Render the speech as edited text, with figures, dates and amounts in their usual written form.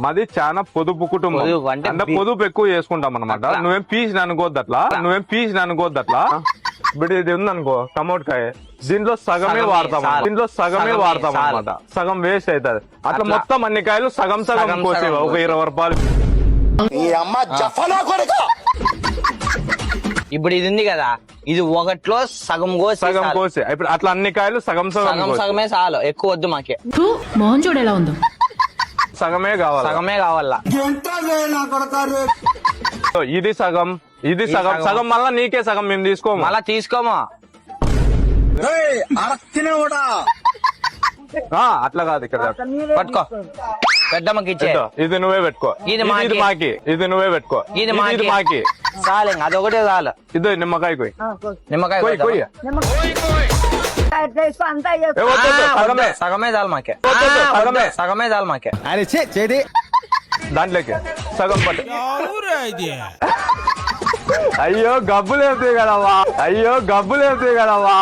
మాది చాలా పొదుపు కుటుంబం. పొదుపు అంటే పొదుపు ఎక్కువ చేసుకుంటాం అనమాట. నువ్వేం పీసి అనుకోవద్దు అట్లా. ఇప్పుడు ఇది ఉందనుకో టమోటకాయ, దీంట్లో సగమే వాడతాం అనమాట. సగం వేస్ట్ అవుతుంది. అట్లా మొత్తం అన్ని కాయలు సగం కోసి ఒక 20 రూపాయలు. ఇప్పుడు ఇది ఉంది కదా, ఇది ఒకటిలో సగం కోసి ఇప్పుడు అట్లా అన్ని కాయలు సగమే చాలు, ఎక్కువ వద్దు మాకే. మోహన్ చూడు ఎలా ఉందో, సగమే కావాలా. ఇది సగం మళ్ళా నీకే సగం మేము తీసుకోము. మళ్ళా తీసుకోమా, అట్లా కాదు. ఇక్కడ పట్టుకో, పెద్దమ్మకి ఇచ్చే. ఇది నువ్వే పెట్టుకో. ఇది మాకి. ఇది నువ్వే పెట్టుకో. ఇది మాకి. చాలు, అదొకటే చాలు. ఇది నిమ్మకాయ కొయ్యి. సగమే చాలు మాకే. దాంట్లోకి సగం పట్టు. అయ్యో గబ్బులేవుతాయి కదవా.